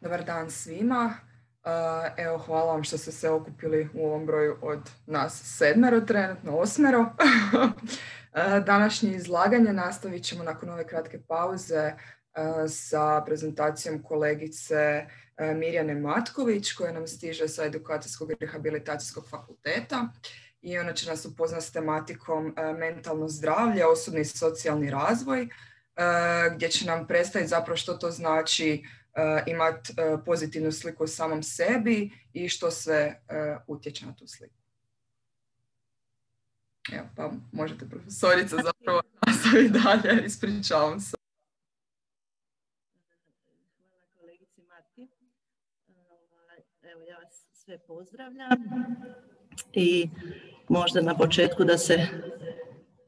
Dobar dan svima. Evo, hvala vam što ste se okupili u ovom broju od nas 7, trenutno 8. Današnje izlaganje nastavit ćemo nakon ove kratke pauze sa prezentacijom kolegice Mirjane Matković, koja nam stiže sa Edukacijskog i rehabilitacijskog fakulteta. I ona će nas upoznati s tematikom mentalno zdravlje, osobni i socijalni razvoj, gdje će nam predstaviti zapravo što to znači imati pozitivnu sliku o samom sebi i što sve utječe na tu sliku. Evo, pa možete, profesorica, zapravo nastaviti dalje. Ispričavam se. Hvala kolegici Marti. Evo, ja vas sve pozdravljam i možda na početku da se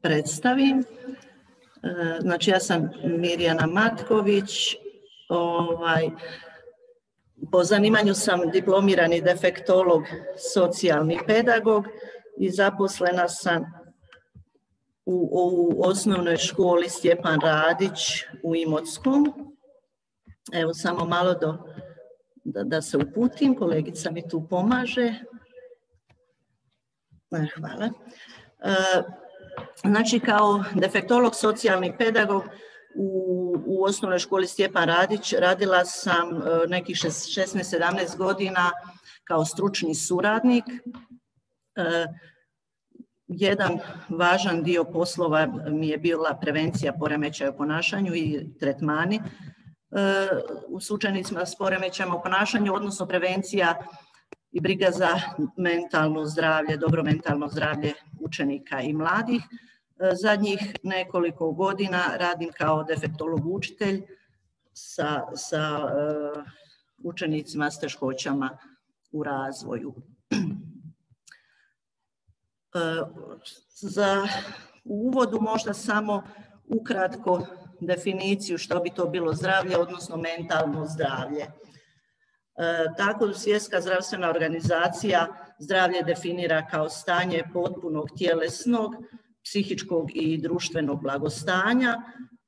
predstavim. Znači, ja sam Mirjana Matković. Po zanimanju sam diplomirani defektolog, socijalni pedagog i zaposlena sam u osnovnoj školi Stjepan Radić u Imotskom. Evo, samo malo da se uputim, kolegica mi tu pomaže. Hvala. Znači, kao defektolog, socijalni pedagog u osnovnoj školi Stjepan Radić radila sam nekih 16-17 godina kao stručni suradnik. Jedan važan dio poslova mi je bila prevencija poremećaja u ponašanju i tretmani s učenicima s poremećajima u ponašanju, odnosno prevencija i briga za mentalno zdravlje, dobro mentalno zdravlje učenika i mladih. Zadnjih nekoliko godina radim kao defektolog učitelj sa učenicima s teškoćama u razvoju. Za uvodu možda samo ukratko definiciju što bi to bilo zdravlje, odnosno mentalno zdravlje. Tako Svjetska zdravstvena organizacija zdravlje definira kao stanje potpunog tjelesnog, psihičkog i društvenog blagostanja,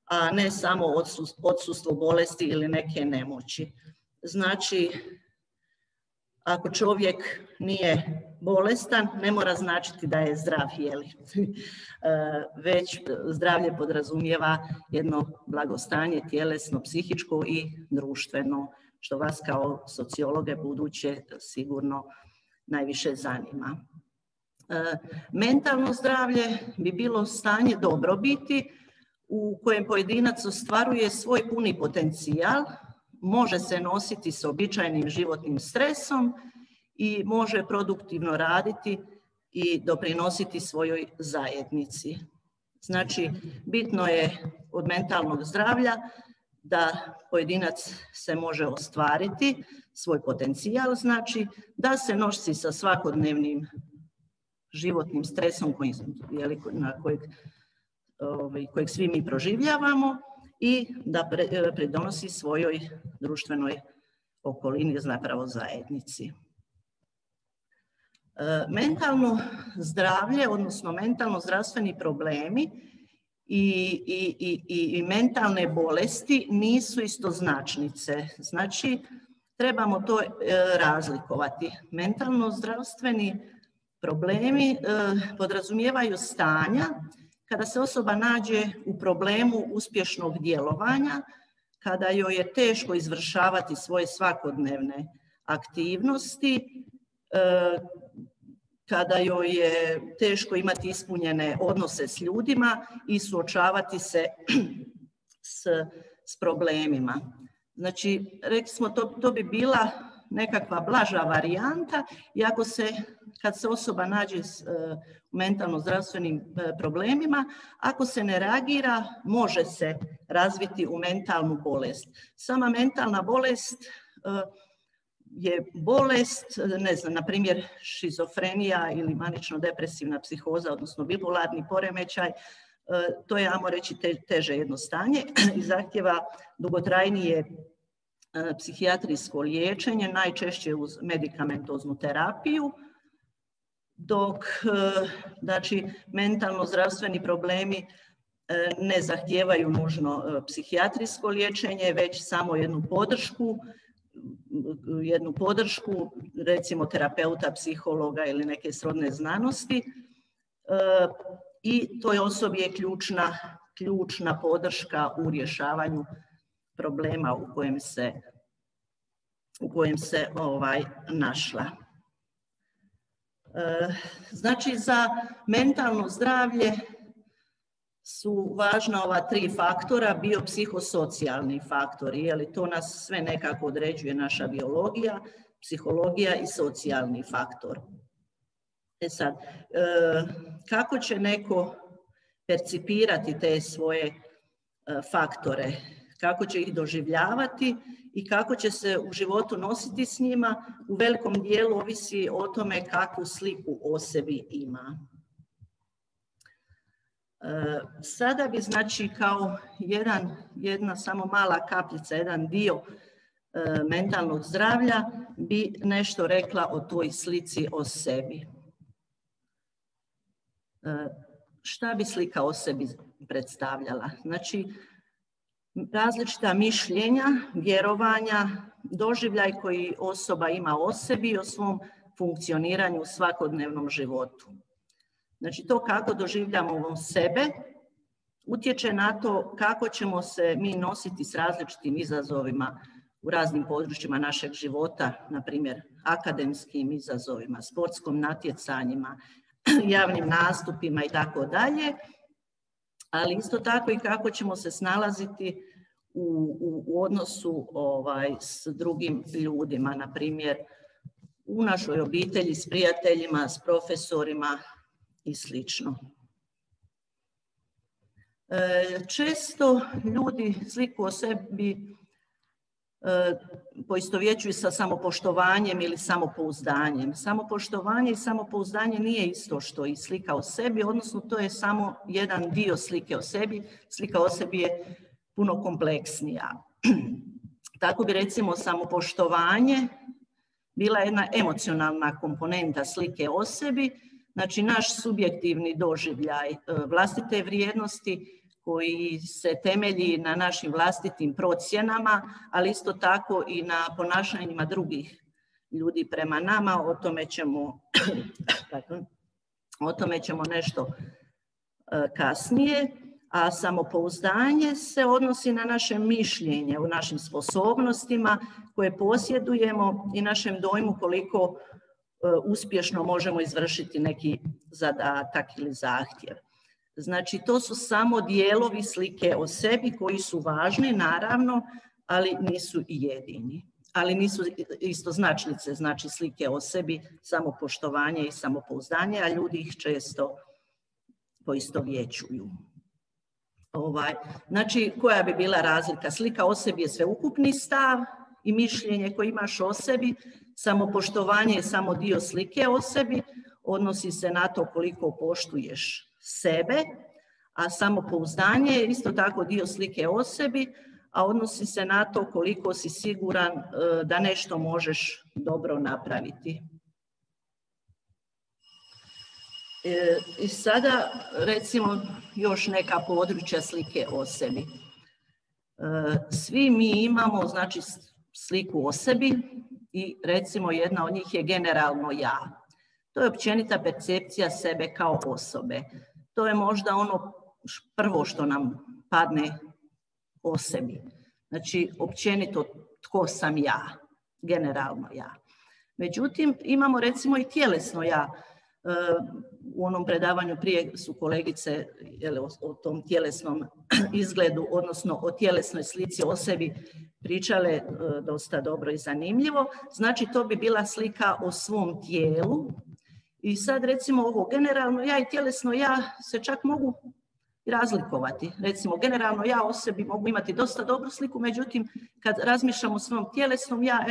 a ne samo odsustvo bolesti ili neke nemoći. Znači, ako čovjek nije bolestan, ne mora značiti da je zdrav, već zdravlje podrazumijeva jedno blagostanje tjelesno, psihičko i društveno, što vas kao sociologe buduće sigurno najviše zanima. Mentalno zdravlje bi bilo stanje dobrobiti u kojem pojedinac ostvaruje svoj puni potencijal, može se nositi s običajnim životnim stresom i može produktivno raditi i doprinositi svojoj zajednici. Znači, bitno je od mentalnog zdravlja da pojedinac se može ostvariti svoj potencijal, znači da se nosi sa svakodnevnim životnim stresom kojeg svi mi proživljavamo i da pridonosi svojoj društvenoj okolini, zapravo zajednici. Mentalno zdravlje, odnosno mentalno zdravstveni problemi i mentalne bolesti nisu istoznačnice. Znači, trebamo to razlikovati. Mentalno zdravstveni problemi podrazumijevaju stanja kada se osoba nađe u problemu uspješnog djelovanja, kada joj je teško izvršavati svoje svakodnevne aktivnosti, kada joj je teško imati ispunjene odnose s ljudima i suočavati se s problemima. Znači, rekli smo, to bi bila nekakva blaža varijanta i kad se osoba nađe u mentalno zdravstvenim problemima, ako se ne reagira, može se razviti u mentalnu bolest. Sama mentalna bolest je bolest, ne znam, na primjer šizofrenija ili manično-depresivna psihoza, odnosno bipolarni poremećaj, to je, ajmo reći, teže jedno stanje i zahtjeva dugotrajnije psihijatrijsko liječenje, najčešće uz medikamentoznu terapiju, dok znači, mentalno zdravstveni problemi ne zahtijevaju nužno psihijatrijsko liječenje, već samo jednu podršku jednu podršku, recimo terapeuta, psihologa ili neke srodne znanosti, i toj osobi je ključna podrška u rješavanju problema u kojem se našla. Znači, za mentalno zdravlje su važna ova 3 faktora, biopsihosocijalni faktori, jer to nas sve nekako određuje, naša biologija, psihologija i socijalni faktor. Sad, kako će neko percipirati te svoje faktore, kako će ih doživljavati i kako će se u životu nositi s njima, u velikom dijelu ovisi o tome kakvu sliku o sebi ima. Sada bi, znači, kao jedna samo mala kapljica, jedan dio mentalnog zdravlja, bi nešto rekla o toj slici o sebi. Šta bi slika o sebi predstavljala? Znači, različita mišljenja, vjerovanja, doživljaj koji osoba ima o sebi i o svom funkcioniranju u svakodnevnom životu. Znači, to kako doživljamo sebe utječe na to kako ćemo se mi nositi s različitim izazovima u raznim područjima našeg života, na primjer akademskim izazovima, sportskom natjecanjima, javnim nastupima i tako dalje, ali isto tako i kako ćemo se snalaziti u odnosu s drugim ljudima, na primjer u našoj obitelji, s prijateljima, s profesorima i slično. Često ljudi sliku o sebi poistovjećuju sa samopoštovanjem ili samopouzdanjem. Samopoštovanje i samopouzdanje nije isto što i slika o sebi, odnosno to je samo jedan dio slike o sebi. Slika o sebi je puno kompleksnija. Tako bi, recimo, samopoštovanje bila jedna emocionalna komponenta slike o sebi, znači naš subjektivni doživljaj vlastite vrijednosti koji se temelji na našim vlastitim procjenama, ali isto tako i na ponašanjima drugih ljudi prema nama. O tome ćemo nešto kasnije. A samopouzdanje se odnosi na naše mišljenje, u našim sposobnostima koje posjedujemo i našem dojmu koliko uspješno možemo izvršiti neki zadatak ili zahtjev. Znači, to su samo dijelovi slike o sebi koji su važni, naravno, ali nisu i jedini. Ali nisu istoznačnice, znači slike o sebi, samopoštovanje i samopouzdanje, a ljudi ih često poistovjećuju. Znači, koja bi bila razlika? Slika o sebi je sveukupni stav i mišljenje koje imaš o sebi, samopoštovanje je samo dio slike o sebi, odnosi se na to koliko poštuješ sebe, a samopouzdanje je isto tako dio slike o sebi, a odnosi se na to koliko si siguran da nešto možeš dobro napraviti. I sada, recimo, još neka područja slike o sebi. Svi mi imamo, znači, sliku o sebi i, recimo, jedna od njih je generalno ja. To je općenita percepcija sebe kao osobe. To je možda ono prvo što nam padne o sebi. Znači, općenito tko sam ja, generalno ja. Međutim, imamo, recimo, i tjelesno ja. U onom predavanju prije su kolegice o tom tjelesnom izgledu, odnosno o tjelesnoj slici o sebi pričale dosta dobro i zanimljivo. Znači, to bi bila slika o svom tijelu. I sad, recimo, ovo generalno ja i tjelesno ja se čak mogu razlikovati. Recimo, generalno ja o sebi mogu imati dosta dobru sliku, međutim, kad razmišljam o svom tjelesnom ja,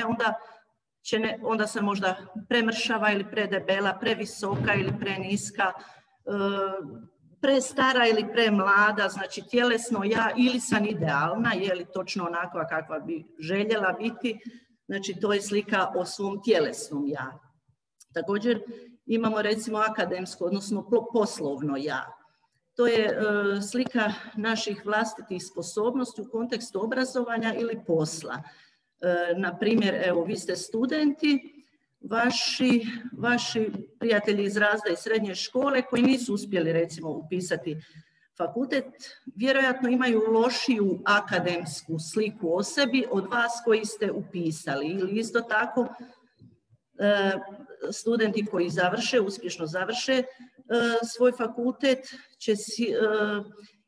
onda sam možda premršava ili predebela, previsoka ili preniska, prestara ili premlada, znači tjelesno ja, ili sam idealna, je li točno onakva kakva bi željela biti, znači to je slika o svom tjelesnom ja. Također imamo, recimo, akademsko, odnosno poslovno ja. To je slika naših vlastitih sposobnosti u kontekstu obrazovanja ili posla. Na primjer, evo, vi ste studenti, vaši prijatelji iz razreda i srednje škole koji nisu uspjeli recimo upisati fakultet, vjerojatno imaju lošiju akademsku sliku o sebi od vas koji ste upisali. Ili isto tako studenti koji uspješno završe svoj fakultet će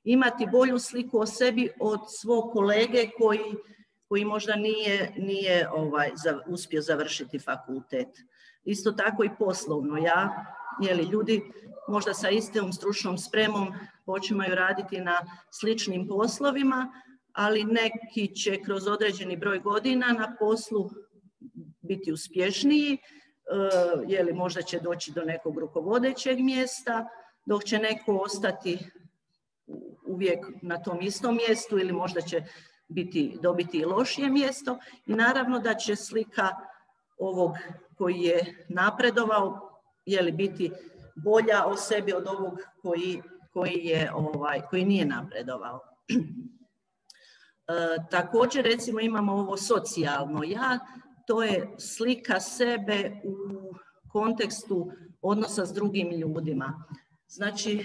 imati bolju sliku o sebi od svog kolege koji možda nije uspio završiti fakultet. Isto tako i poslovno. Ljudi možda sa istom stručnom spremom počinju raditi na sličnim poslovima, ali neki će kroz određeni broj godina na poslu biti uspješniji, možda će doći do nekog rukovodećeg mjesta, dok će neko ostati uvijek na tom istom mjestu ili možda će dobiti i lošije mjesto. I naravno da će slika ovog koji je napredovao biti bolja o sebi od ovog koji nije napredovao. Također recimo imamo ovo socijalno ja, to je slika sebe u kontekstu odnosa s drugim ljudima. Znači,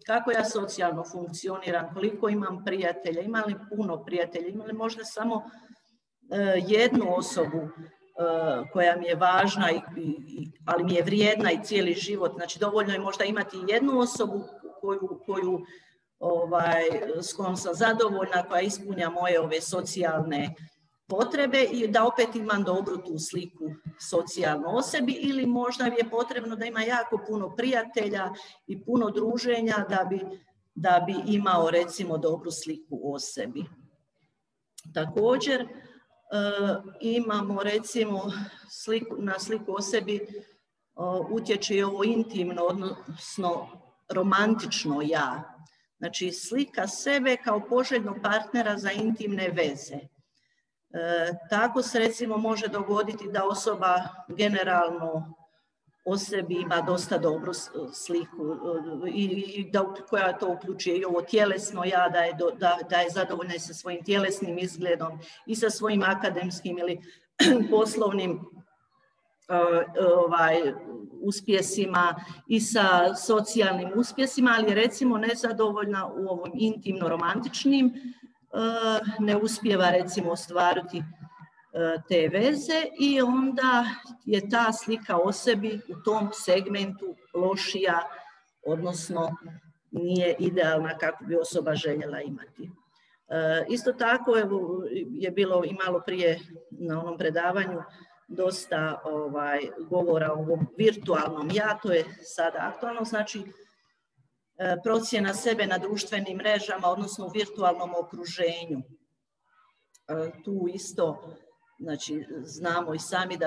kako ja socijalno funkcioniram, koliko imam prijatelja, imam li puno prijatelja, imam li možda samo jednu osobu koja mi je važna, ali mi je vrijedna i cijeli život. Znači, dovoljno je možda imati jednu osobu s kojom sam zadovoljna, koja ispunja moje ove socijalne potrebe i da opet imam dobru tu sliku socijalno o sebi, ili možda je potrebno da ima jako puno prijatelja i puno druženja da bi imao recimo dobru sliku o sebi. Također imamo recimo na sliku o sebi utječe i ovo intimno, odnosno romantično ja. Znači slika sebe kao poželjnog partnera za intimne veze. Tako se recimo može dogoditi da osoba generalno o sebi ima dosta dobru sliku i koja to uključuje i ovo tjelesno ja, da je zadovoljna i sa svojim tjelesnim izgledom i sa svojim akademskim ili poslovnim uspjesima i sa socijalnim uspjesima, ali je recimo nezadovoljna u ovom intimno-romantičnim, ne uspijeva recimo ostvariti te veze i onda je ta slika o sebi u tom segmentu lošija, odnosno nije idealna kako bi osoba željela imati. Isto tako je bilo i malo prije na onom predavanju dosta govora o ovom virtualnom ja, to je sada aktualno, znači procjena sebe na društvenim mrežama, odnosno u virtualnom okruženju. Tu isto, znači, znamo i sami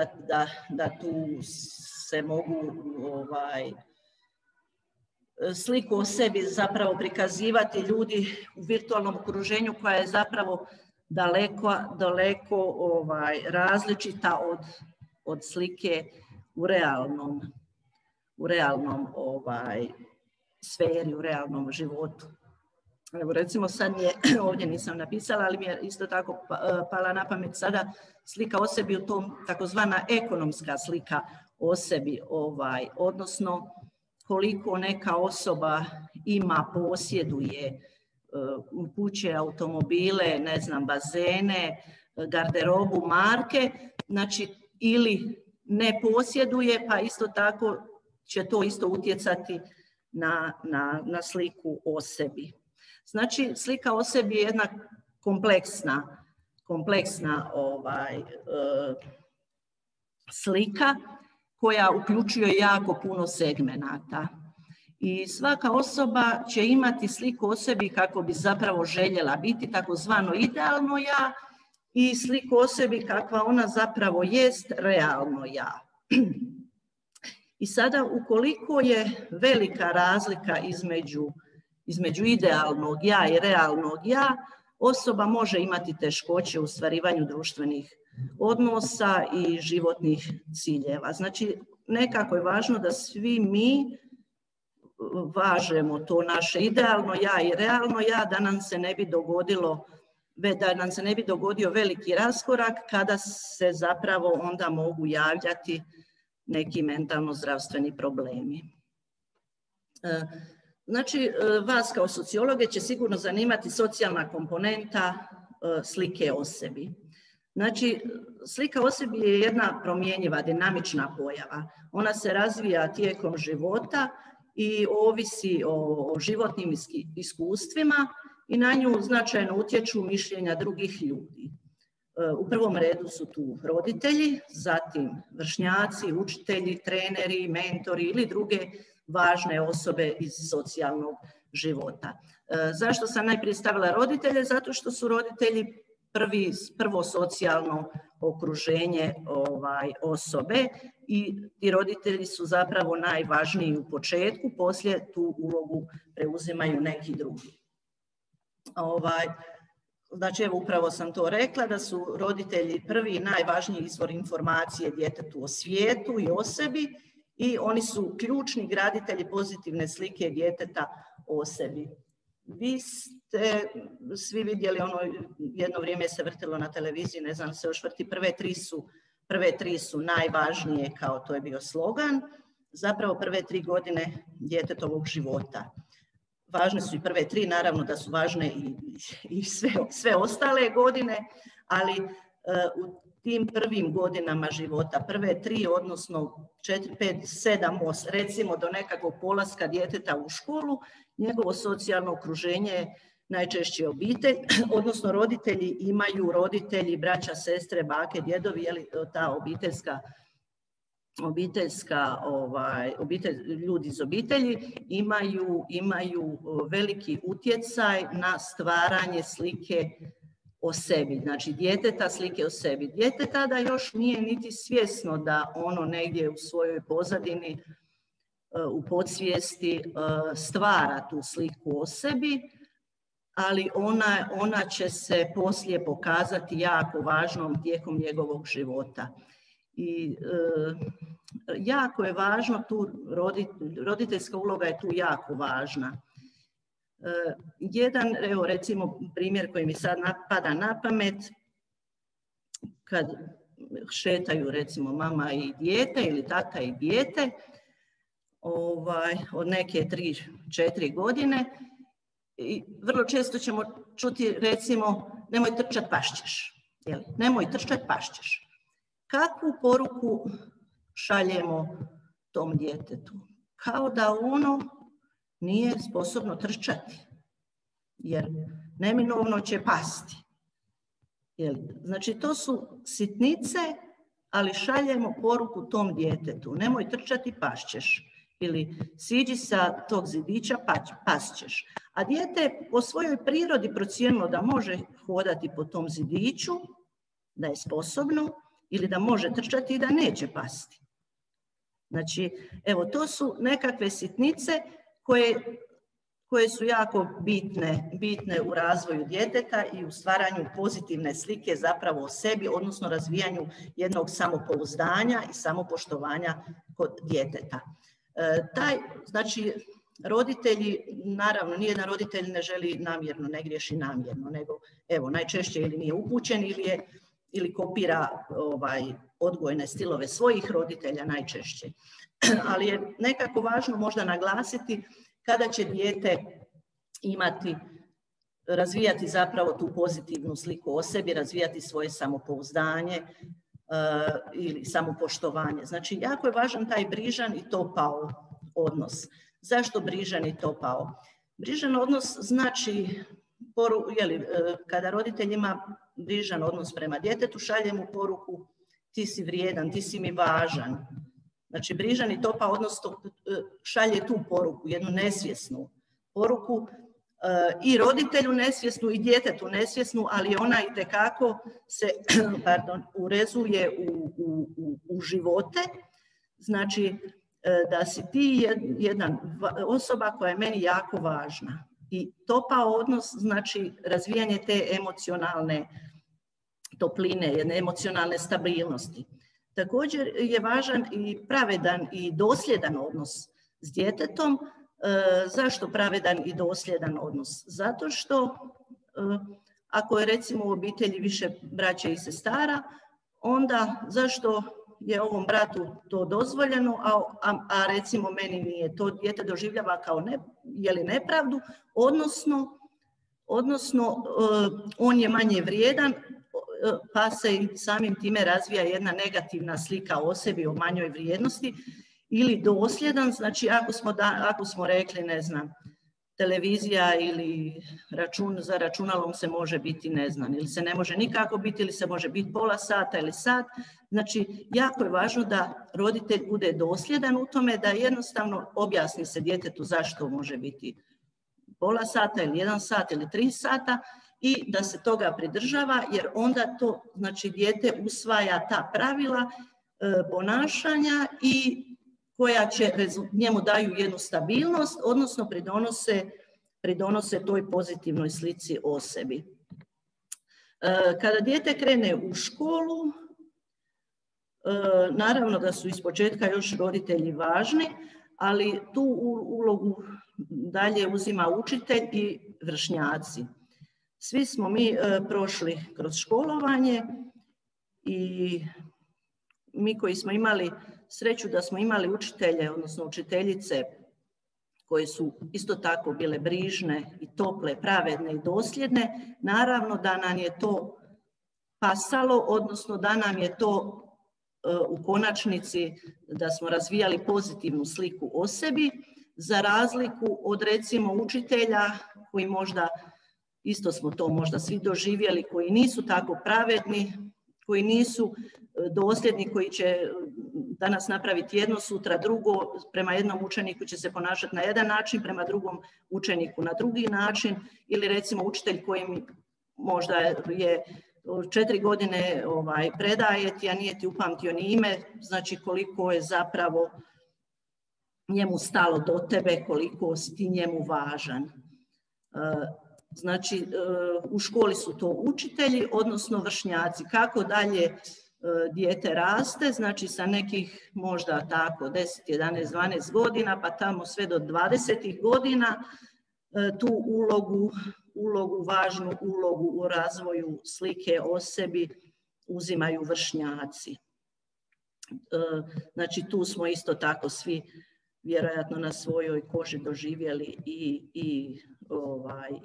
da tu se mogu sliku o sebi zapravo prikazivati ljudi u virtualnom okruženju koja je zapravo daleko različita od slike u realnom sferi, u realnom životu. Evo recimo sad ovdje nisam napisala, ali mi je isto tako pala na pamet sada slika o sebi u tom takozvana ekonomska slika o sebi, odnosno koliko neka osoba posjeduje kuće, automobile, ne znam, bazene, garderobu, marke, znači ili ne posjeduje, pa isto tako će to isto utjecati na sliku o sebi. Znači, slika o sebi je jedna kompleksna slika koja uključuje jako puno segmenata. I svaka osoba će imati sliku o sebi kako bi zapravo željela biti, takozvano idealno ja, i sliku o sebi kakva ona zapravo jest, realno ja. I sada ukoliko je velika razlika između idealnog ja i realnog ja, osoba može imati teškoće u ostvarivanju društvenih odnosa i životnih ciljeva. Znači, nekako je važno da svi mi važemo to naše idealno ja i realno ja, da nam se ne bi dogodilo da nam se ne bi dogodio veliki raskorak kada se zapravo onda mogu javljati neki mentalno zdravstveni problemi. Znači, vas kao sociologe će sigurno zanimati socijalna komponenta slike o sebi. Znači, slika o sebi je jedna promjenjiva, dinamična pojava. Ona se razvija tijekom života i ovisi o životnim iskustvima i na nju značajno utječu mišljenja drugih ljudi. U prvom redu su tu roditelji, zatim vršnjaci, učitelji, treneri, mentori ili druge važne osobe iz socijalnog života. Zašto sam najprije stavila roditelje? Zato što su roditelji prvo socijalno okruženje osobe i ti roditelji su zapravo najvažniji u početku, poslije tu ulogu preuzimaju neki drugi. Znači, evo upravo sam to rekla, da su roditelji prvi i najvažniji izvor informacije djetetu o svijetu i o sebi i oni su ključni graditelji pozitivne slike djeteta o sebi. Vi ste svi vidjeli, jedno vrijeme se vrtilo na televiziji, ne znam se još vrti, prve tri su najvažnije, kao to je bio slogan, zapravo prve 3 godine djetetovog života. Važne su i prve 3, naravno da su važne i sve ostale godine, ali u tim prvim godinama života, prve 3, odnosno 4, 5, 7, 8, recimo do nekakvog polaska djeteta u školu, njegovo socijalno okruženje je najčešće obitelj, odnosno roditelji imaju braća, sestre, bake, djedovi, ta ljudi iz obitelji imaju veliki utjecaj na stvaranje slike o sebi, znači djeteta, slike o sebi. Dijete tada još nije niti svjesno da ono negdje u svojoj pozadini, u podsvijesti stvara tu sliku o sebi, ali ona će se poslije pokazati jako važnom tijekom njegovog života. I jako je važno tu, roditeljska uloga je tu jako važna. Jedan, evo recimo primjer koji mi sad pada na pamet, kad šetaju recimo mama i dijete ili tata i dijete, od neke 3-4 godine, i vrlo često ćemo čuti recimo nemoj trčat pašćeš, nemoj trčat pašćeš. Kakvu poruku šaljemo tom djetetu? Kao da ono nije sposobno trčati, jer neminovno će pasti. Znači, to su sitnice, ali šaljemo poruku tom djetetu. Nemoj trčati, pašćeš. Ili siđi sa tog zidića, pasćeš. A dijete po svojoj prirodi procijenilo da može hodati po tom zidiću, da je sposobno, ili da može trčati i da neće pasti. Znači, evo, to su nekakve sitnice koje su jako bitne u razvoju djeteta i u stvaranju pozitivne slike zapravo o sebi, odnosno razvijanju jednog samopouzdanja i samopoštovanja kod djeteta. Znači, roditelji, naravno, nijedan roditelj ne želi namjerno, ne griješi namjerno, nego evo, najčešće ili nije upućen ili kopira odgojne stilove svojih roditelja najčešće. Ali je nekako važno možda naglasiti kada će dijete razvijati zapravo tu pozitivnu sliku o sebi, razvijati svoje samopouzdanje ili samopoštovanje. Znači, jako je važan taj brižan i topao odnos. Zašto brižan i topao? Brižan odnos znači, kada roditelj ima brižan odnos prema djetetu, šalje mu poruku ti si vrijedan, ti si mi važan. Znači, brižan i topao odnos šalje tu poruku, jednu nesvjesnu poruku i roditelju nesvjesnu i djetetu nesvjesnu, ali ona itekako se urezuje u živote. Znači, da si ti jedna osoba koja je meni jako važna. I topao odnos znači razvijanje te emocionalne topline, jedne emocionalne stabilnosti. Također je važan i pravedan i dosljedan odnos s djetetom. Zašto pravedan i dosljedan odnos? Zato što Ako je recimo u obitelji više braće i sestara, onda zašto je ovom bratu to dozvoljeno, a recimo meni nije, to dijete doživljava kao nepravdu, odnosno on je manje vrijedan, pa se i samim time razvija jedna negativna slika o sebi, o manjoj vrijednosti, ili dosljedan, znači ako smo rekli, ne znam, televizija ili za računalom se može biti, ne znam, ili se ne može nikako biti, ili se može biti pola sata ili sat. Znači, jako je važno da roditelj bude dosljedan u tome, da jednostavno objasni se djetetu zašto može biti pola sata ili 1 sat ili 3 sata i da se toga pridržava, jer onda to, znači, dijete usvaja ta pravila ponašanja i koja će njemu daju jednu stabilnost, odnosno pridonose toj pozitivnoj slici o sebi. Kada dijete krene u školu, naravno da su ispočetka još roditelji važni, ali tu ulogu dalje uzima učitelj i vršnjaci. Svi smo mi prošli kroz školovanje i mi koji smo imali sreću da smo imali učitelje, odnosno učiteljice koje su isto tako bile brižne i tople, pravedne i dosljedne, naravno da nam je to pasalo, odnosno da nam je to u konačnici, da smo razvijali pozitivnu sliku o sebi, za razliku od recimo učitelja koji možda, isto smo to možda svi doživjeli, koji nisu tako pravedni, koji nisu dosljedni, koji će danas napraviti jedno, sutra drugo, prema jednom učeniku će se ponašati na jedan način, prema drugom učeniku na drugi način, ili recimo učitelj koji možda je 4 godine predaje ti, a nije ti upamtio ni ime, znači koliko je zapravo njemu stalo do tebe, koliko si ti njemu važan. Znači, u školi su to učitelji, odnosno vršnjaci. Kako dalje dijete raste, znači sa nekih možda tako 10, 11, 12 godina, pa tamo sve do 20 godina, tu važnu ulogu u razvoju slike o sebi uzimaju vršnjaci. Znači, tu smo isto tako svi vjerojatno na svojoj koži doživjeli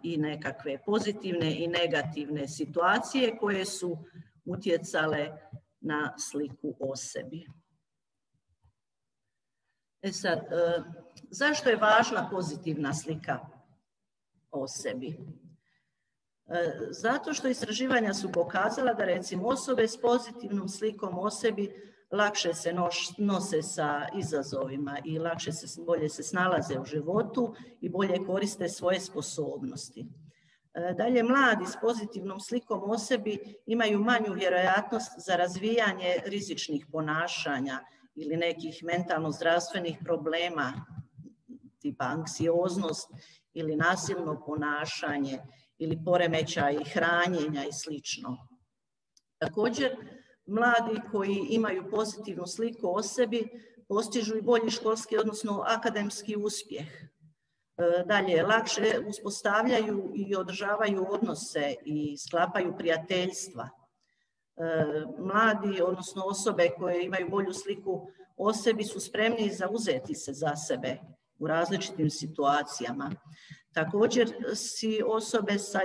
i nekakve pozitivne i negativne situacije koje su utjecale na sliku o sebi. Sad, zašto je važna pozitivna slika o sebi? Zato što istraživanja su pokazala da recimo osobe s pozitivnom slikom o sebi lakše se nose sa izazovima i bolje se snalaze u životu i bolje koriste svoje sposobnosti. Dalje, mladi s pozitivnom slikom o sebi imaju manju vjerojatnost za razvijanje rizičnih ponašanja ili nekih mentalno-zdravstvenih problema, tipa anksioznost ili nasilno ponašanje ili poremećaj hranjenja i sl. Također, mladi koji imaju pozitivnu sliku o sebi postižu i bolji školski, odnosno akademski uspjeh. Dalje, lakše uspostavljaju i održavaju odnose i sklapaju prijateljstva. Mladi, odnosno osobe koje imaju bolju sliku o sebi su spremni zauzeti se za sebe u različitim situacijama. Također si osobe sa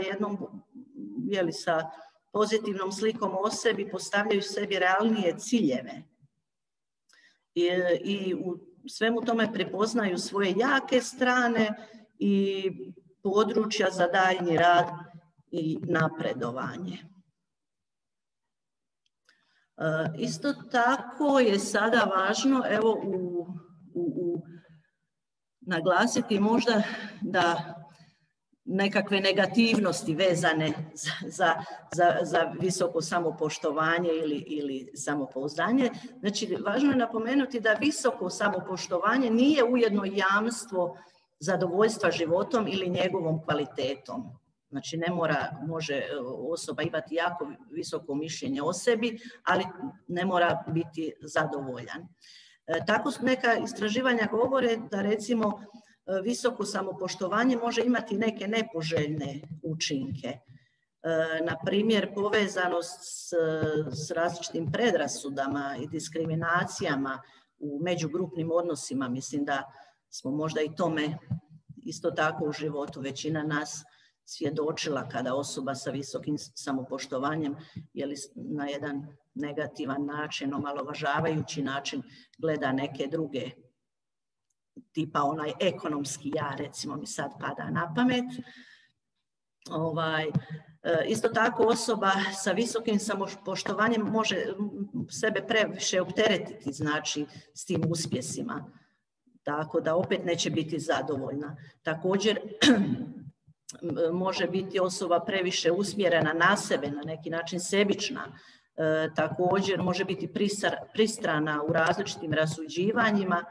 sa pozitivnom slikom o sebi postavljaju sebi realnije ciljeve i u svemu tome prepoznaju svoje jake strane i područja za daljnji rad i napredovanje. Isto tako je sada važno naglasiti možda da nekakve negativnosti vezane za visoko samopoštovanje ili samopouzdanje. Znači, važno je napomenuti da visoko samopoštovanje nije ujedno jamstvo zadovoljstva životom ili njegovom kvalitetom. Znači, može osoba imati jako visoko mišljenje o sebi, ali ne mora biti zadovoljan. Tako neka istraživanja govore da recimo visoko samopoštovanje može imati neke nepoželjne učinke. na primjer povezanost s različitim predrasudama i diskriminacijama u međugrupnim odnosima. Mislim da smo možda i tome isto tako u životu većina nas svjedočila kada osoba sa visokim samopoštovanjem na jedan negativan način, omalovažavajući način gleda neke druge, tipa onaj ekonomski ja, recimo mi sad pada na pamet. Isto tako osoba sa visokim samopoštovanjem može sebe previše opteretiti, znači, s tim uspjesima, tako da opet neće biti zadovoljna. Također može biti osoba previše usmjerena na sebe, na neki način sebična. Također može biti pristrana u različitim rasuđivanjima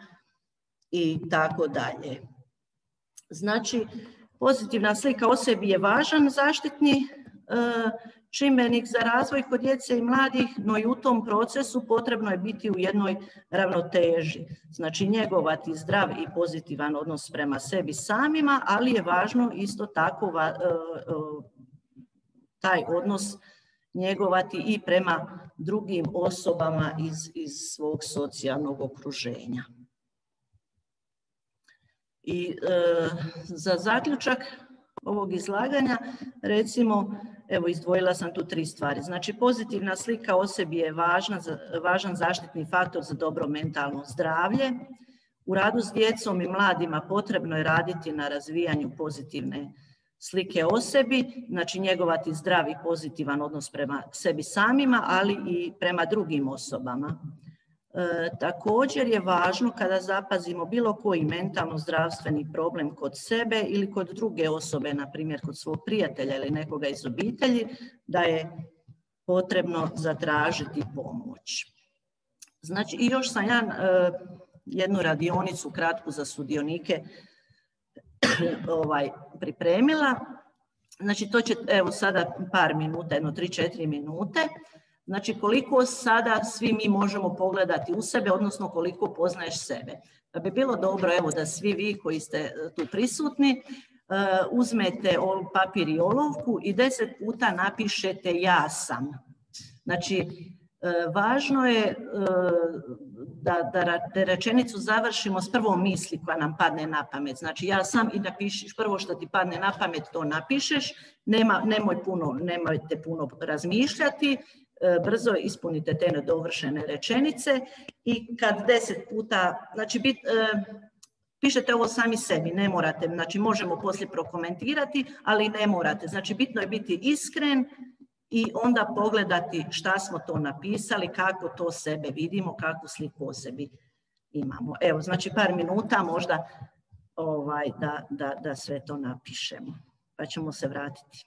i tako dalje. Znači, pozitivna slika o sebi je važan zaštitni čimbenik za razvoj kod djece i mladih, no i u tom procesu potrebno je biti u jednoj ravnoteži. Znači, njegovati zdrav i pozitivan odnos prema sebi samima, ali je važno isto tako taj odnos njegovati i prema drugim osobama iz svog socijalnog okruženja. I za zaključak ovog izlaganja, recimo, evo izdvojila sam tu 3 stvari. Znači, pozitivna slika o sebi je važan zaštitni faktor za dobro mentalno zdravlje. U radu s djecom i mladima potrebno je raditi na razvijanju pozitivne slike o sebi, znači njegovati zdrav i pozitivan odnos prema sebi samima, ali i prema drugim osobama. Također je važno kada zapazimo bilo koji mentalno zdravstveni problem kod sebe ili kod druge osobe, na primjer kod svog prijatelja ili nekoga iz obitelji, da je potrebno zatražiti pomoć. Znači, i još sam jednu radionicu kratku za sudionike pripremila. Znači, to će evo sada par minuta, jedno 3-4 minute. Znači, koliko sada svi mi možemo pogledati u sebe, odnosno koliko poznaješ sebe. Da bi bilo dobro, evo, da svi vi koji ste tu prisutni uzmete papir i olovku i 10 puta napišete ja sam. Znači, važno je da rečenicu završimo s prvom misli koja nam padne na pamet. Znači, ja sam i napišiš prvo što ti padne na pamet, to napišeš. Nemojte puno razmišljati. Brzo ispunite te nedovršene rečenice i kad 10 puta, znači pišete ovo sami sebi, ne morate, znači možemo poslije prokomentirati, ali ne morate. Znači bitno je biti iskren i onda pogledati šta smo to napisali, kako to sebe vidimo, kakvu sliku o sebi imamo. Evo, znači par minuta možda da sve to napišemo, pa ćemo se vratiti.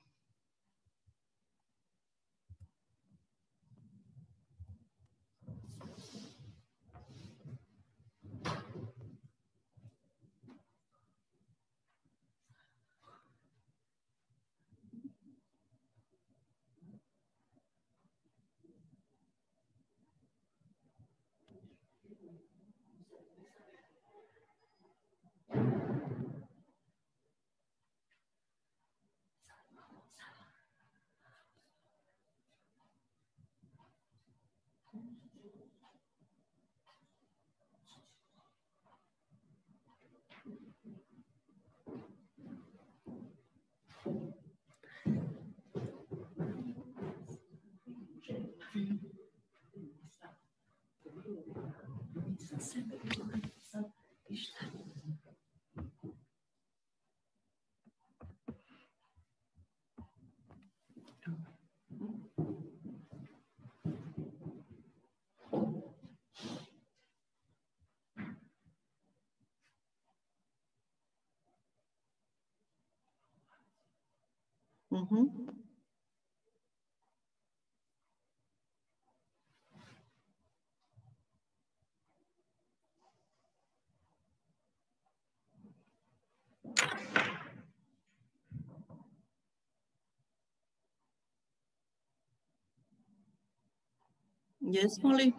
Jesmo li?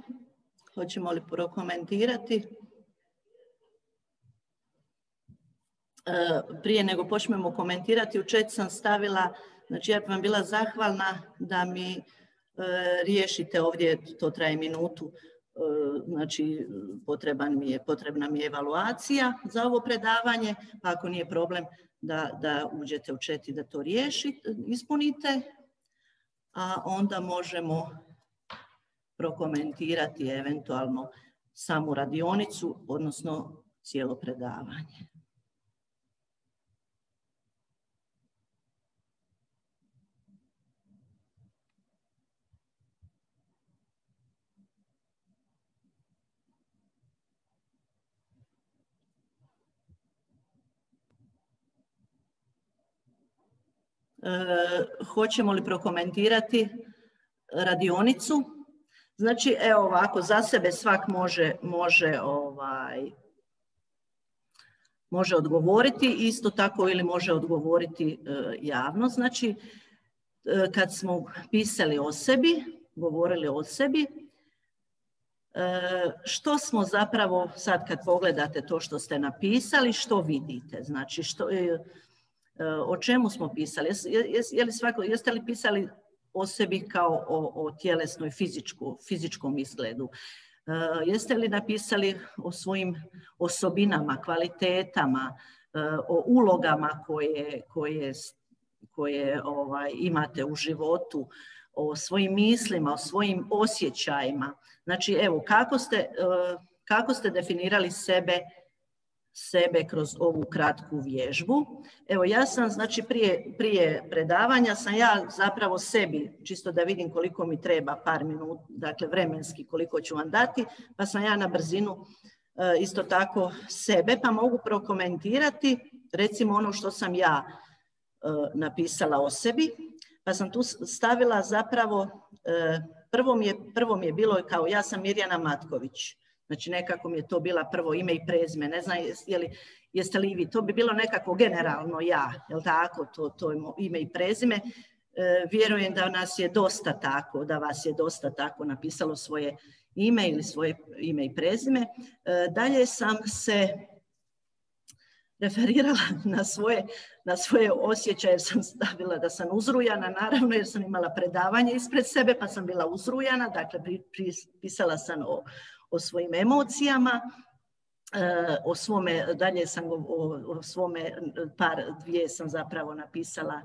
Hoćemo li prokomentirati? Prije nego počnemo komentirati, u chat sam stavila Znači ja bih vam bila zahvalna da mi riješite ovdje, to traje minutu, znači potrebna mi je evaluacija za ovo predavanje, pa ako nije problem da uđete u chat i da to ispunite, a onda možemo prokomentirati eventualno samu radionicu, odnosno cijelo predavanje. Hoćemo li prokomentirati radionicu? Znači, evo ovako, za sebe svak može odgovoriti, isto tako ili može odgovoriti javno. Znači, kad smo pisali o sebi, govorili o sebi, što smo zapravo, sad kad pogledate to što ste napisali, što vidite? Znači, o čemu smo pisali? Jeste li pisali o sebi kao o tjelesnoj fizičkom izgledu? Jeste li napisali o svojim osobinama, kvalitetama, o ulogama koje imate u životu, o svojim mislima, o svojim osjećajima? Znači, evo, kako ste definirali sebe kroz ovu kratku vježbu. Evo, ja sam, znači, prije predavanja sam ja zapravo sebi, čisto da vidim koliko mi treba, par minuta, dakle vremenski koliko ću vam dati, pa sam ja na brzinu isto tako sebe, pa mogu prokomentirati, recimo ono što sam ja napisala o sebi, pa sam tu stavila zapravo, prvo mi je bilo kao ja sam Mirjana Matković. Znači nekako mi je to bila prvo ime i prezime, ne znam jeste li vi, to bi bilo nekako generalno ja, jel tako, to je ime i prezime. Vjerujem da nas je dosta tako, da vas je dosta tako napisalo svoje ime ili svoje ime i prezime. Dalje sam se referirala na svoje osjećaje, jer sam stavila da sam uzrujana, naravno, jer sam imala predavanje ispred sebe, pa sam bila uzrujana, dakle pisala sam o svojim emocijama, o svome, dalje sam o svome, dvije sam zapravo napisala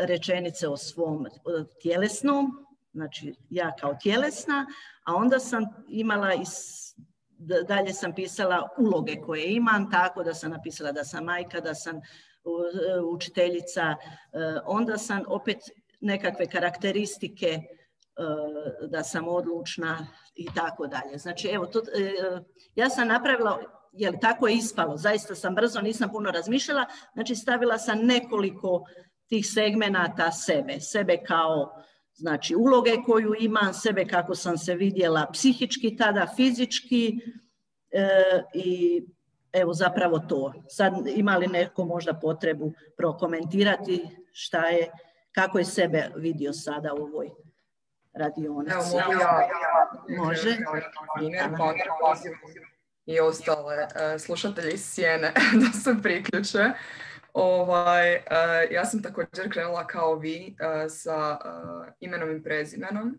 rečenice o svom tjelesnom, znači ja kao tjelesna, a onda sam imala dalje sam pisala uloge koje imam, tako da sam napisala da sam majka, da sam učiteljica, onda sam opet nekakve karakteristike, da sam odlučna i tako dalje. Znači, evo, ja sam napravila, jer tako je ispalo, zaista sam brzo, nisam puno razmišljala, znači stavila sam nekoliko tih segmenata sebe kao, znači, uloge koju imam, sebe kako sam se vidjela psihički tada, fizički i evo zapravo to. Sad ima li neko možda potrebu prokomentirati kako je sebe vidio sada u ovoj radionici? Evo, mogu ja. Može. Pa onda pozivam i ostale slušatelji iz sjene da se priključe. Ja sam također krenula kao vi sa imenom i prezimenom.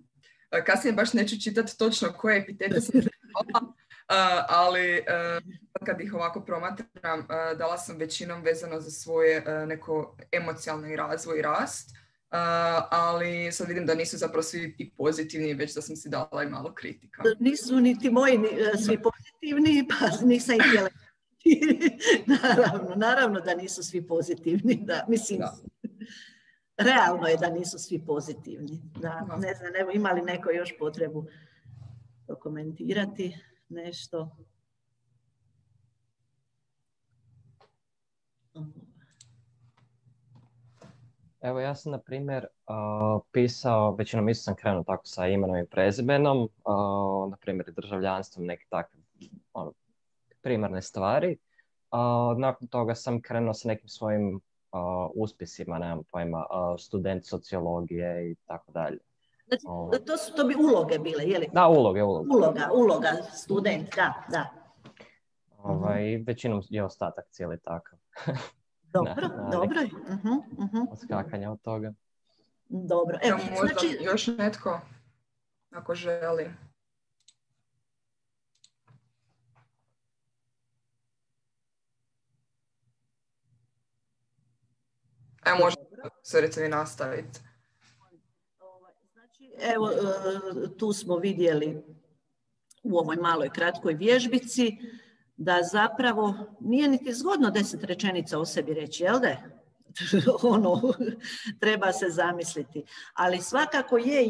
Kasnije baš neću čitati točno koje epitete sam trebala, ali kad ih ovako promatram, dala sam većinom vezano za svoje neko emocionalni razvoj i rast, ali sad vidim da nisu zapravo svi i pozitivni, već da sam si dala i malo kritika. Nisu niti moji svi pozitivni, pa nisam ih htjela. Naravno da nisu svi pozitivni, da, mislim, da. Realno je da nisu svi pozitivni. Da. Ne znam, evo, ima li neko još potrebu komentirati nešto? Evo, ja sam, na primjer, pisao, većinom isto sam krenuo tako sa imenom i prezimenom, na primjer, državljanstvom, neke takve primarne stvari. Nakon toga sam krenuo sa nekim svojim uspisima, nemam pojma, student sociologije i tako dalje. Znači, to bi uloge bile, je li? Da, uloge. Uloga, student, da. Većinom je ostatak cijeli takav. Dobro. Odskakanja od toga. Dobro. Evo, možda još netko, ako želi. Evo, možete vi nastaviti. Znači, evo, tu smo vidjeli u ovoj maloj kratkoj vježbici da zapravo nije niti zgodno 10 rečenica o sebi reći, jel da? Treba se zamisliti. Ali svakako je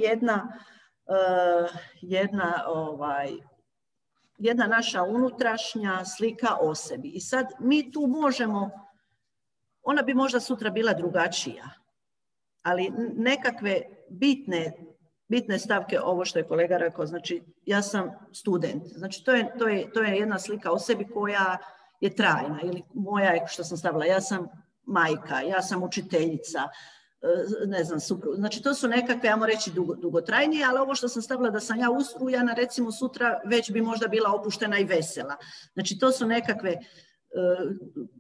jedna naša unutrašnja slika o sebi. I sad mi tu možemo, ona bi možda sutra bila drugačija, ali nekakve bitne stavke, ovo što je kolega rekao, znači ja sam student, znači to je jedna slika o sebi koja je trajna, ili moja je, što sam stavila, ja sam majka, ja sam učiteljica, ne znam, znači to su nekakve, ajmo reći, dugotrajnije, ali ovo što sam stavila da sam ja ustrujana, recimo sutra već bi možda bila opuštena i vesela. Znači to su nekakve,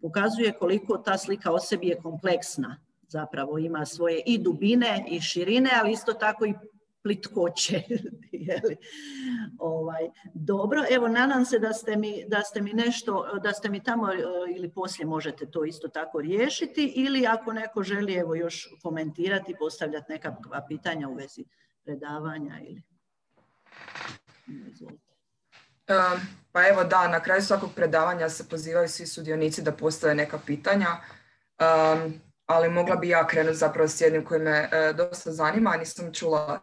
pokazuje koliko ta slika o sebi je kompleksna, zapravo ima svoje i dubine i širine, ali isto tako i plitkoće. Dobro, evo nadam se da ste mi nešto, da ste mi tamo ili poslije možete to isto tako riješiti, ili ako neko želi evo još komentirati, postavljati nekakva pitanja u vezi predavanja ili... Pa evo da, na kraju svakog predavanja se pozivaju svi sudionici da postave neka pitanja, ali mogla bi ja krenuti zapravo s jednim koji me dosta zanima, a nisam čula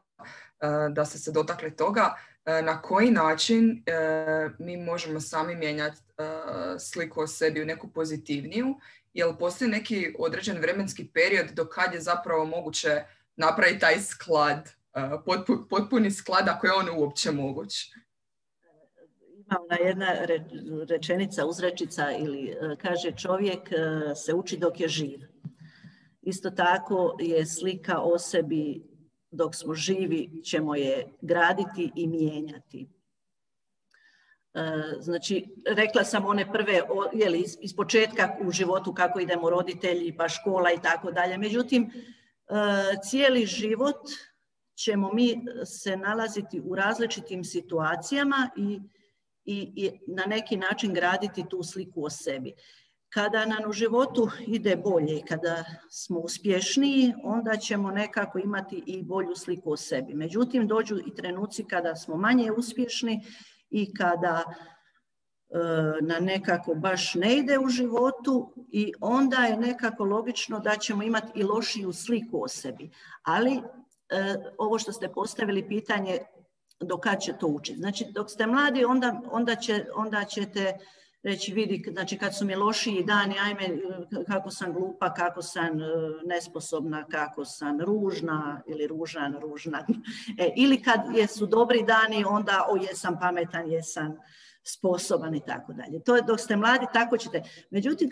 da ste se dotakli toga. Na koji način mi možemo sami mijenjati sliku o sebi u neku pozitivniju, jer postoji neki određen vremenski period do kad je zapravo moguće napraviti taj sklad, potpuni sklad, ako je on uopće moguć. Ima ona jedna rečenica, uzrečica, ili kaže čovjek se uči dok je živ. Isto tako je slika o sebi, dok smo živi ćemo je graditi i mijenjati. Znači, rekla sam one prve, iz početka u životu kako idemo roditelji, pa škola i tako dalje. Međutim, cijeli život ćemo mi se nalaziti u različitim situacijama i na neki način graditi tu sliku o sebi. Kada nam u životu ide bolje, kada smo uspješniji, onda ćemo nekako imati i bolju sliku o sebi. Međutim, dođu i trenuci kada smo manje uspješni i kada na nekako baš ne ide u životu, i onda je nekako logično da ćemo imati i lošiju sliku o sebi. Ali ovo što ste postavili pitanje, do kad će to učiti? Znači, dok ste mladi, onda ćete reći, vidi, znači kad su mi lošiji dani, ajme, kako sam glupa, kako sam nesposobna, kako sam ružna ili ružna. Ili kad su dobri dani, onda jesam pametan, jesam sposoban i tako dalje. To je dok ste mladi, tako ćete. Međutim,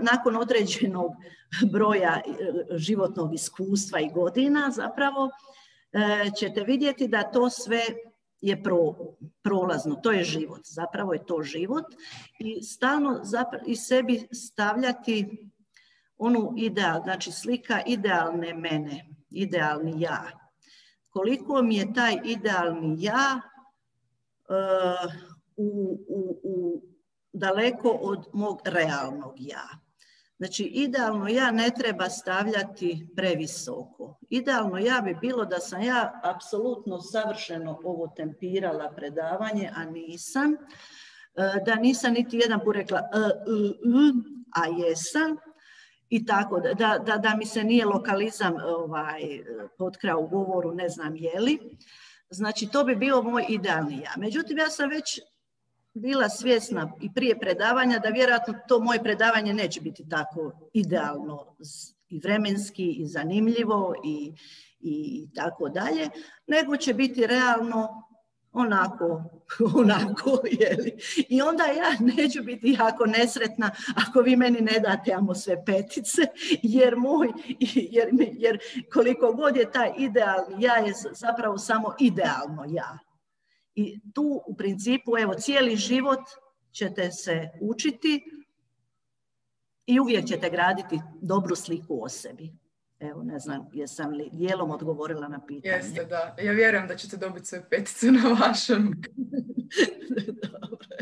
nakon određenog broja životnog iskustva i godina, zapravo ćete vidjeti da to sve je prolazno, to je život, zapravo je to život, i stalno i sebi stavljati onu ideal, znači slika idealne mene, idealni ja. Koliko mi je taj idealni ja daleko od mog realnog ja. Znači, idealno ja ne treba stavljati previsoko. Idealno ja bi bilo da sam ja apsolutno savršeno ovo tempirala predavanje, a nisam. Da nisam niti jedan put rekla a jesam. I tako, da mi se nije lokalizam potkrao u govoru, ne znam je li. Znači, to bi bio moj idealni ja. Međutim, ja sam već bila svjesna i prije predavanja da vjerojatno to moje predavanje neće biti tako idealno i vremenski i zanimljivo i tako dalje, nego će biti realno onako, jeli. I onda ja neću biti jako nesretna ako vi meni ne date amo sve petice, jer koliko god je taj idealni ja je zapravo samo idealno ja. I tu u principu, evo, cijeli život ćete se učiti I uvijek ćete graditi dobru sliku o sebi. Evo, ne znam, jesam li dijelom odgovorila na pitanje. Jeste, da. Ja vjerujem da ćete dobiti svoju 5 na vašem.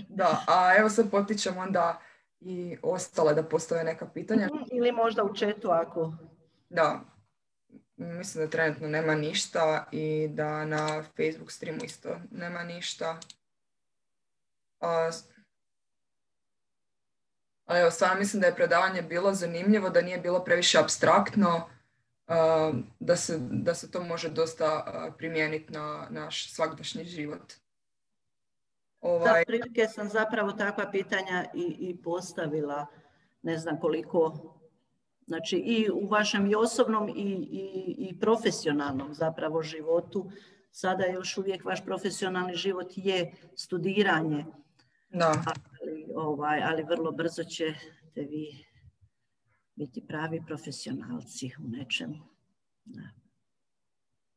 Da, a evo sad potičem onda i ostale da postave neka pitanja. Ili možda u chatu ako... Da, mislim da trenutno nema ništa i da na Facebook streamu isto nema ništa. Ali evo, stvarno mislim da je predavanje bilo zanimljivo, da nije bilo previše apstraktno, da se to može dosta primijeniti na naš svagdašnji život. Da, prilike sam zapravo takva pitanja i postavila, ne znam koliko, znači i u vašem i osobnom i profesionalnom zapravo životu. Sada još uvijek vaš profesionalni život je studiranje, da. Ali vrlo brzo ćete vi biti pravi profesionalci u nečemu. Da.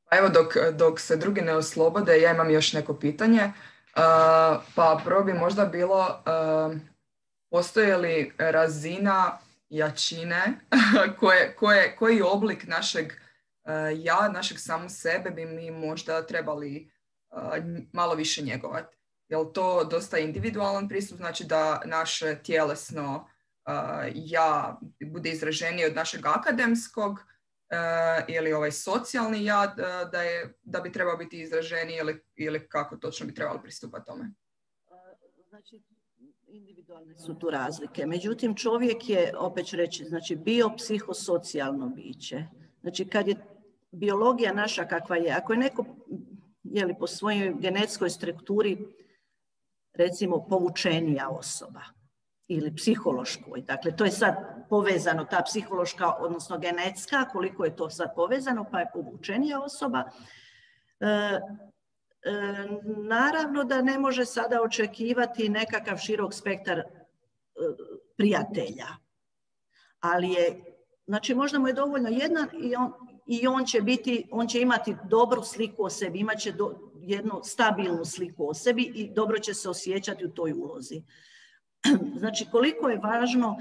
Pa evo, dok se drugi ne oslobode, ja imam još neko pitanje. Pa prvo bi možda bilo, postoje li razina jačine, koji oblik našeg našeg samu sebe bi mi možda trebali malo više njegovati? Je li to dosta individualan pristup, znači da naše tjelesno ja bude izraženije od našeg akademskog, ili ovaj socijalni ja da bi trebao biti izraženiji ili kako točno bi trebalo pristupati tome? Znači, individualne su tu razlike. Međutim, čovjek je, opet ću reći, znači biopsihosocijalno biće. Znači, kad je biologija naša kakva je, ako je neko po svojoj genetskoj strukturi recimo povučenija osoba ili psihološkoj, dakle to je sad povezano, ta psihološka odnosno genetska, koliko je to sad povezano, pa je povučenija osoba. Naravno da ne može sada očekivati nekakav širok spektar prijatelja, ali je, znači možda mu je dovoljno jedan i on će imati dobru sliku o sebi, imat će jednu stabilnu sliku o sebi i dobro će se osjećati u toj ulozi. Znači koliko je važno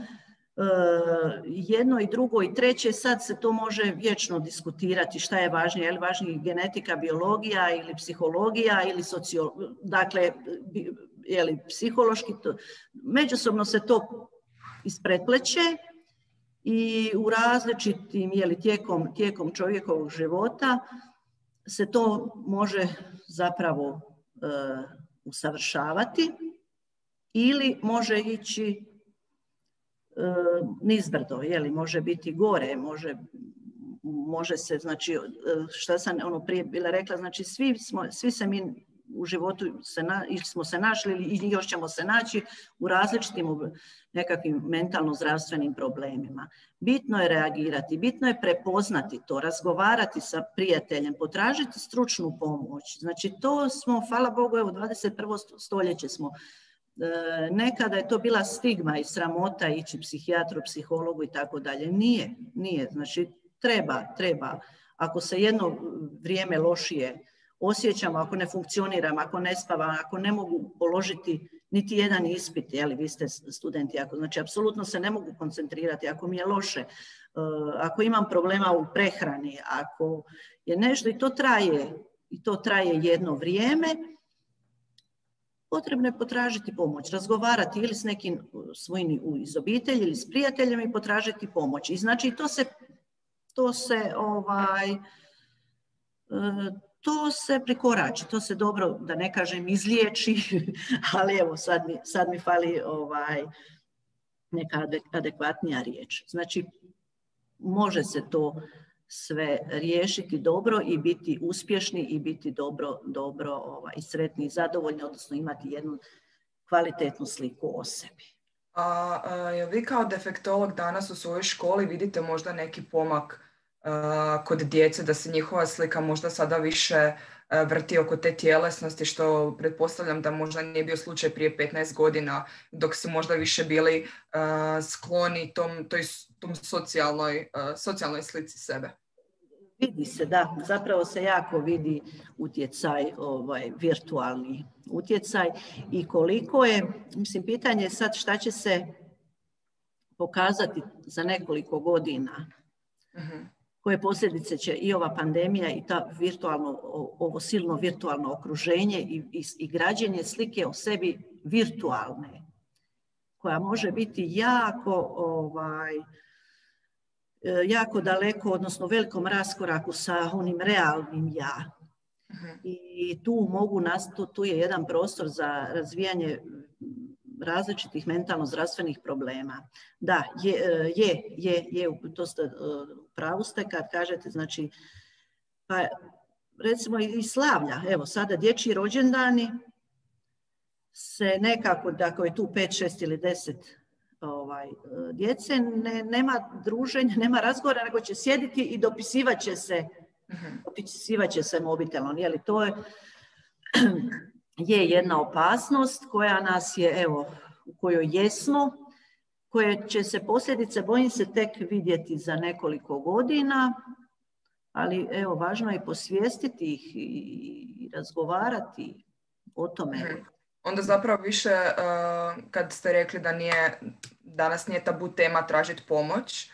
jedno i drugo i treće, sad se to može vječno diskutirati šta je važnije, je li važnije genetika, biologija ili psihologija ili dakle, je li psihološki, međusobno se to isprepleće i u različitim, tijekom čovjekovog života se to može zapravo usavršavati ili može ići nizbrdo, može biti gore, može se, znači, šta sam prije bila rekla, znači svi se mi u životu smo se našli i još ćemo se naći u različitim nekakvim mentalno-zdravstvenim problemima. Bitno je reagirati, bitno je prepoznati to, razgovarati sa prijateljem, potražiti stručnu pomoć. Znači to smo, hvala Bogu, evo 21. stoljeće smo. Nekada je to bila stigma i sramota ići psihijatru, psihologu i tako dalje. Nije. Znači treba. Ako se jedno vrijeme lošije osjećamo, ako ne funkcioniram, ako ne spavam, ako ne mogu položiti niti jedan ispit, vi ste studenti, znači apsolutno se ne mogu koncentrirati, ako mi je loše, ako imam problema u prehrani, ako je nešto i to traje jedno vrijeme, potrebno je potražiti pomoć, razgovarati ili s nekim svojim iz obitelji ili s prijateljem i potražiti pomoć. I znači to se prekorači, to se dobro, da ne kažem, izliječi, ali evo sad mi fali neka adekvatnija riječ. Znači, može se to sve riješiti dobro i biti uspješni i biti dobro i sretni i zadovoljni, odnosno imati jednu kvalitetnu sliku o sebi. Jel vi kao defektolog danas u svojoj školi vidite možda neki pomak kod djece, da se njihova slika možda sada više vrti oko te tjelesnosti, što pretpostavljam da možda nije bio slučaj prije 15 godina, dok su možda više bili skloni tom socijalnoj slici sebe? Vidi se, da. Zapravo se jako vidi utjecaj, virtualni utjecaj i koliko je, mislim, pitanje je sad šta će se pokazati za nekoliko godina koje posljedice će i ova pandemija i ta ovo silno virtualno okruženje i građenje slike o sebi virtualne, koja može biti jako daleko, odnosno velikom raskoraku sa onim realnim ja. I tu je jedan prostor za razvijanje različitih mentalno-zdravstvenih problema. Da, to ste pravu ste kad kažete, znači, pa recimo i slavlja, evo sada dječji rođendani se nekako, ako je tu 5, 6 ili 10 djece, nema druženja, nema razgovora, nego će sjediti i dopisivat će se mobitelom. Je li to je jedna opasnost koja nas je, evo, u kojoj jesmo, koje će se posljedice, bojim se, tek vidjeti za nekoliko godina, ali evo, važno je posvijestiti ih i razgovarati o tome. Onda zapravo više, kad ste rekli da danas nije tabu tema tražiti pomoć,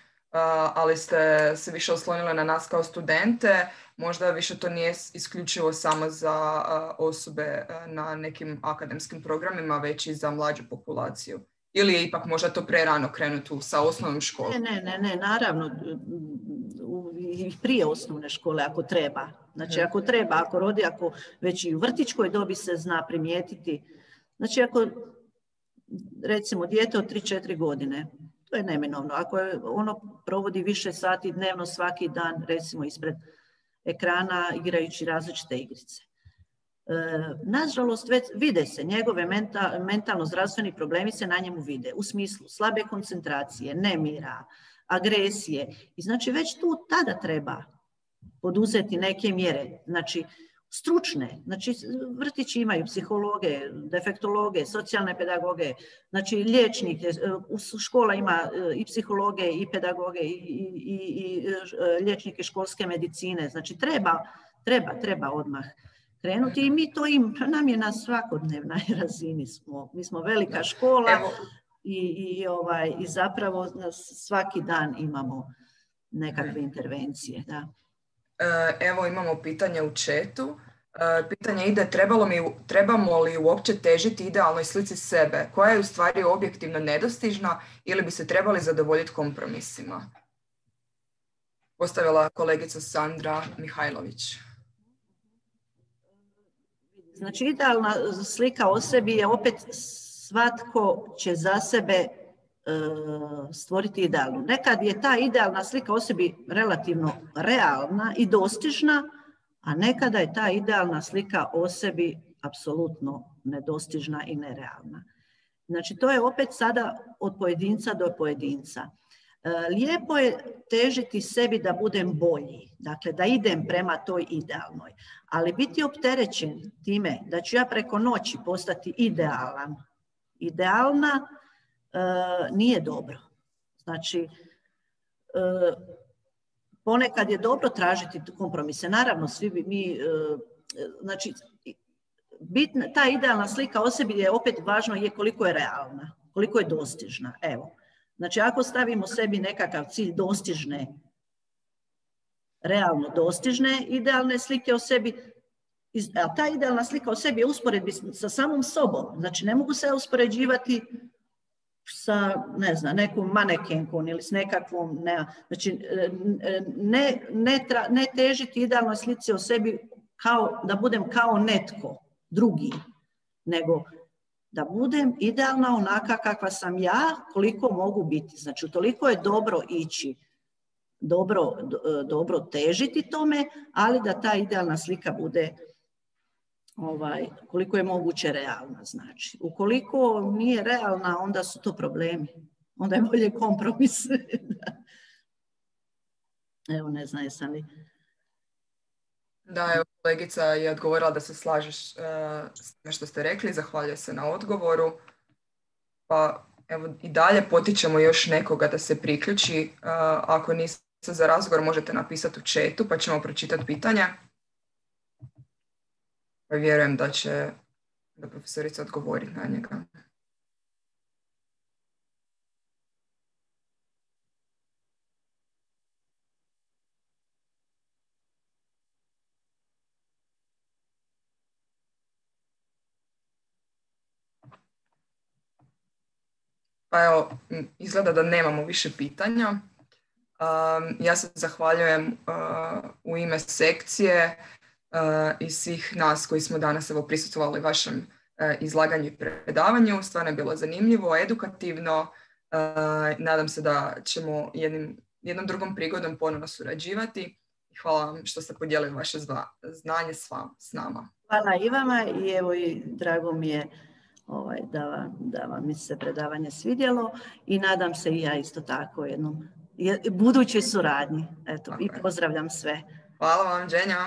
ali ste se više oslonili na nas kao studente, možda više to nije isključivo samo za osobe na nekim akademskim programima, već i za mlađu populaciju. Ili je ipak možda to prerano krenuti sa osnovnom školom? Ne, naravno, i prije osnovne škole ako treba. Znači ako treba, ako već i u vrtićkoj dobi se zna primijetiti. Znači ako, recimo, dijete od 3-4 godine, to je neminovno. Ako ono provodi više sati dnevno svaki dan, recimo ispred ekrana igrajući različite igrice. Nažalost, već vide se, njegove mentalno-zdravstveni problemi se na njemu vide, u smislu slabe koncentracije, nemira, agresije. I znači već tu tada treba poduzeti neke mjere, znači stručne, znači vrtići imaju psihologe, defektologe, socijalne pedagoge, znači liječnike, škola ima i psihologe i pedagoge i liječnike školske medicine, znači treba odmah krenuti i mi to nam je na svakodnevnoj razini mi smo velika škola i zapravo svaki dan imamo nekakve intervencije, da. Evo imamo pitanje u chatu. Pitanje ide, trebamo li uopće težiti idealnoj slici sebe, koja je u stvari objektivno nedostižna ili bi se trebali zadovoljiti kompromisima? Postavila kolegica Sandra Mihajlović. Znači, idealna slika o sebi je opet svatko će za sebe stvoriti idealnu. Nekad je ta idealna slika o sebi relativno realna i dostižna, a nekada je ta idealna slika o sebi apsolutno nedostižna i nerealna. Znači, to je opet sada od pojedinca do pojedinca. Lijepo je težiti sebi da budem bolji, dakle da idem prema toj idealnoj, ali biti opterećen time da ću ja preko noći postati idealna, nije dobro. Znači, ponekad je dobro tražiti kompromise. Naravno, svi bi mi, znači, ta idealna slika o sebi je opet važno je koliko je realna, koliko je dostižna. Evo, znači, ako stavimo sebi nekakav cilj dostižne, realno dostižne idealne slike o sebi, a ta idealna slika o sebi je usporedbi sa samom sobom. Znači, ne mogu se uspoređivati sa, ne znam, nekom manekenkom ili s nekakvom, znači, ne težiti idealnoj slici o sebi kao da budem kao netko drugi, nego da budem idealna onaka kakva sam ja, koliko mogu biti. Znači, toliko je dobro ići, dobro težiti tome, ali da ta idealna slika bude koliko je moguće realna. Znači, ukoliko nije realna, onda su to problemi. Onda je bolje kompromis. Evo, ne znam, jesam li... Da, evo, kolegica je odgovorila da se slažeš s time što ste rekli, zahvaljujem se na odgovoru. Pa evo i dalje potičemo još nekoga da se priključi. Ako niste za razgovor možete napisati u chatu pa ćemo pročitati pitanja. Pa vjerujem da će profesorica odgovoriti na njega. Pa evo, izgleda da nemamo više pitanja. Ja se zahvaljujem u ime sekcije i svih nas koji smo danas prisustvovali vašem izlaganju i predavanju. Stvarno je bilo zanimljivo, edukativno. Nadam se da ćemo jednom drugom prigodom ponovno surađivati. Hvala vam što ste podijelili vaše znanje s nama. Hvala i vama i evo i drago mi je da vam se predavanje svidjelo i nadam se i ja isto tako jednom budućoj suradnji. Eto, i pozdravljam sve. Hvala vam, Dženja.